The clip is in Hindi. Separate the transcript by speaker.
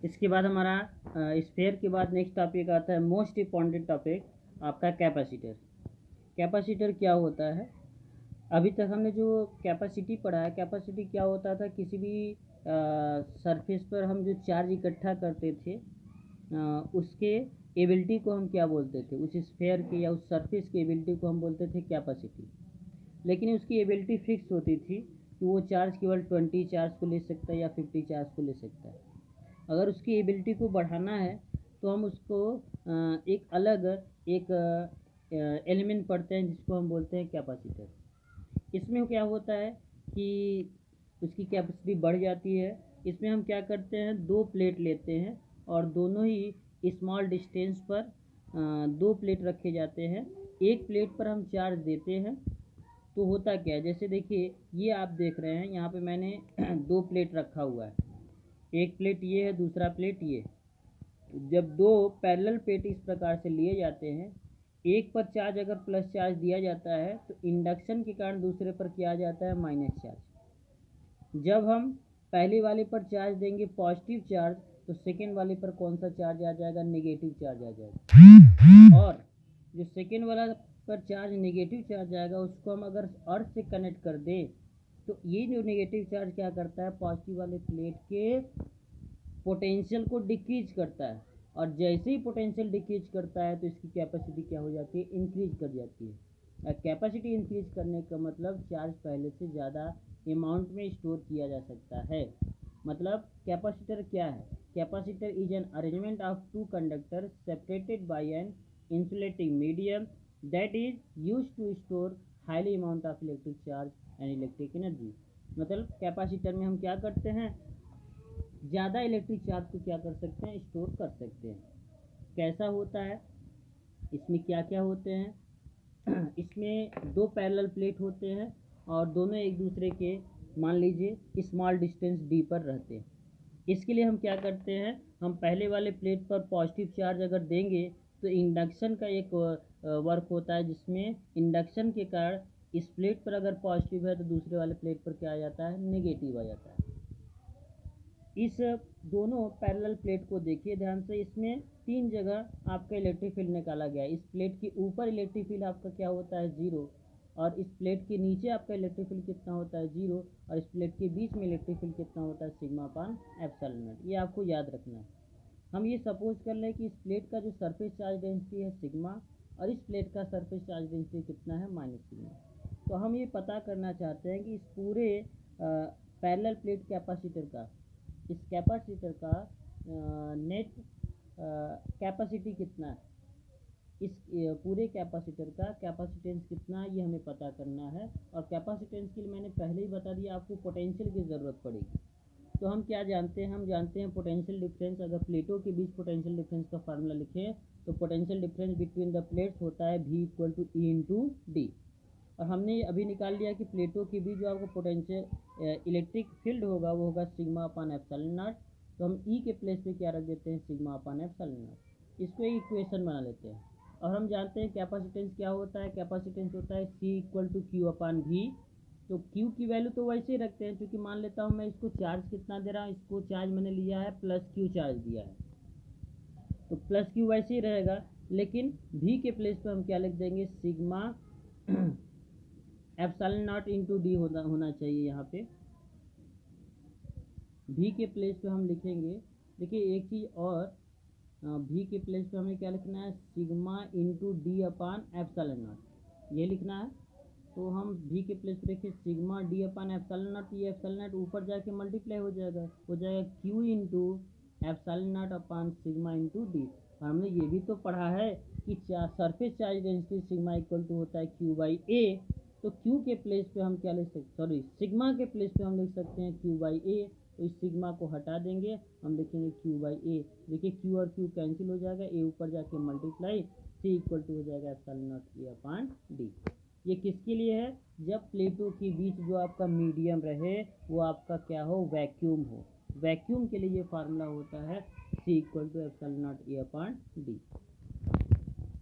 Speaker 1: इसके बाद हमारा स्फीयर के बाद नेक्स्ट टॉपिक आता है मोस्ट इम्पॉर्टेंट टॉपिक आपका कैपेसिटर। कैपेसिटर क्या होता है? अभी तक हमने जो कैपेसिटी पढ़ा है, कैपेसिटी क्या होता था, किसी भी सरफेस पर हम जो चार्ज इकट्ठा करते थे उसके एबिलिटी को हम क्या बोलते थे, उस स्फीयर के या उस सरफेस की एबिलिटी को हम बोलते थे कैपेसिटी। लेकिन उसकी एबिलिटी फिक्स होती थी कि वो चार्ज केवल 20 चार्ज को ले सकता है या 50 चार्ज को ले सकता है। अगर उसकी एबिलिटी को बढ़ाना है तो हम उसको एक अलग एक एलिमेंट पढ़ते हैं जिसको हम बोलते हैं कैपेसिटर। इसमें क्या होता है कि उसकी कैपेसिटी बढ़ जाती है। इसमें हम क्या करते हैं, दो प्लेट लेते हैं और दोनों ही स्मॉल डिस्टेंस पर दो प्लेट रखे जाते हैं। एक प्लेट पर हम चार्ज देते हैं तो होता क्या है, जैसे देखिए ये आप देख रहे हैं यहाँ पे मैंने दो प्लेट रखा हुआ है, एक प्लेट ये है, दूसरा प्लेट ये। जब दो पैरेलल प्लेट इस प्रकार से लिए जाते हैं, एक पर चार्ज अगर प्लस चार्ज दिया जाता है तो इंडक्शन के कारण दूसरे पर क्या आ जाता है, माइनस चार्ज। जब हम पहले वाले पर चार्ज देंगे पॉजिटिव चार्ज तो सेकेंड वाले पर कौन सा चार्ज आ जाएगा, नेगेटिव चार्ज आ जाएगा। और जो सेकेंड वाला पर चार्ज नेगेटिव चार्ज आएगा उसको हम अगर अर्थ से कनेक्ट कर दें तो ये जो नेगेटिव चार्ज क्या करता है, पॉजिटिव वाले प्लेट के पोटेंशियल को डिक्रीज करता है। और जैसे ही पोटेंशियल डिक्रीज करता है तो इसकी कैपेसिटी क्या हो जाती है, इंक्रीज कर जाती है। कैपेसिटी इंक्रीज करने का मतलब चार्ज पहले से ज़्यादा अमाउंट में स्टोर किया जा सकता है। मतलब कैपेसिटर क्या है, capacitor is an arrangement of two conductor separated by an insulating medium that is use to store highly amount of electric charge and electric energy. मतलब कैपेसिटर में हम क्या करते हैं, ज़्यादा इलेक्ट्रिक चार्ज को क्या कर सकते हैं, स्टोर कर सकते हैं। कैसा होता है, इसमें क्या क्या होते हैं इसमें दो पैरेलल प्लेट होते हैं और दोनों एक दूसरे के मान लीजिए स्मॉल डिस्टेंस डी पर रहते हैं। इसके लिए हम क्या करते हैं, हम पहले वाले प्लेट पर पॉजिटिव चार्ज अगर देंगे तो इंडक्शन का एक वर्क होता है जिसमें इंडक्शन के कारण इस प्लेट पर अगर पॉजिटिव है तो दूसरे वाले प्लेट पर क्या आ जाता है, नेगेटिव आ जाता है। इस दोनों पैरेलल प्लेट को देखिए ध्यान से, इसमें तीन जगह आपका इलेक्ट्रिक फील्ड निकाला गया है। इस प्लेट के ऊपर इलेक्ट्रिक फील्ड आपका क्या होता है, जीरो। और इस प्लेट के नीचे आपका इलेक्ट्रिक फील्ड कितना होता है, जीरो। और इस प्लेट के बीच में इलेक्ट्रिक फील्ड कितना होता है, सिग्मा अपान एप्सिलॉन नॉट। ये आपको याद रखना है। हम ये सपोज कर लें कि इस प्लेट का जो सरफेस चार्ज डेंसिटी है सिग्मा और इस प्लेट का सरफेस चार्ज डेंसिटी कितना है, माइनस सिग्मा। तो हम ये पता करना चाहते हैं कि इस पूरे पैरेलल प्लेट कैपेसिटर का, इस कैपेसिटर का नेट कैपेसिटी कितना है, इस पूरे कैपेसिटर का कैपेसिटेंस कितना है, ये हमें पता करना है। और कैपेसिटेंस के लिए मैंने पहले ही बता दिया आपको पोटेंशियल की ज़रूरत पड़ेगी। तो हम क्या जानते हैं, हम जानते हैं पोटेंशियल डिफरेंस। अगर प्लेटों के बीच पोटेंशियल डिफरेंस का फार्मूला लिखें तो potential difference between the plates होता है V equal to E into D. और हमने अभी निकाल लिया कि प्लेटों के बीच जो आपको पोटेंशियल इलेक्ट्रिक फील्ड होगा वो होगा सिग्मा अपान एप्सिलॉन नॉट। तो हम ई के प्लेस पे क्या रख देते हैं, सिग्मा अपान एप्सिलॉन नॉट। इसको एक इक्वेशन बना लेते हैं। और हम जानते हैं कैपेसिटेंस क्या होता है, कैपेसिटेंस होता है C equal to Q upon V. तो Q की वैल्यू तो वैसे ही रखते हैं, क्योंकि मान लेता हूँ मैं इसको चार्ज कितना दे रहा हूँ, इसको चार्ज मैंने लिया है प्लस Q चार्ज दिया है तो प्लस Q वैसे ही रहेगा। लेकिन V के प्लेस पे हम क्या लिख देंगे, sigma epsilon not into D होना चाहिए। यहाँ पे V के प्लेस पे हम लिखेंगे, देखिए एक चीज़ और, V के प्लेस पे हमें क्या लिखना है, sigma into D upon epsilon naught, ये लिखना है। तो हम V के प्लेस पे देखिए sigma D upon epsilon naught, ये एप्सिलॉन नॉट ऊपर जाके मल्टीप्लाई हो जाएगा Q into epsilon naught upon sigma into D. और हमने ये भी तो पढ़ा है कि surface charge density sigma equal to होता है Q बाई ए। तो Q के प्लेस पे हम क्या लिख सकते, सॉरी सिग्मा के प्लेस पे हम लिख सकते हैं Q बाई ए। तो इस सिग्मा को हटा देंगे, हम लिखेंगे Q बाई ए। देखिए Q और Q कैंसिल हो जाएगा, ए ऊपर जाके मल्टीप्लाई, C इक्वल टू हो जाएगा epsilon naught A upon D. ये किसके लिए है, जब प्लेटों के बीच जो आपका मीडियम रहे वो आपका क्या हो, वैक्यूम हो। वैक्यूम के लिए ये फार्मूला होता है C equal to epsilon naught A upon D.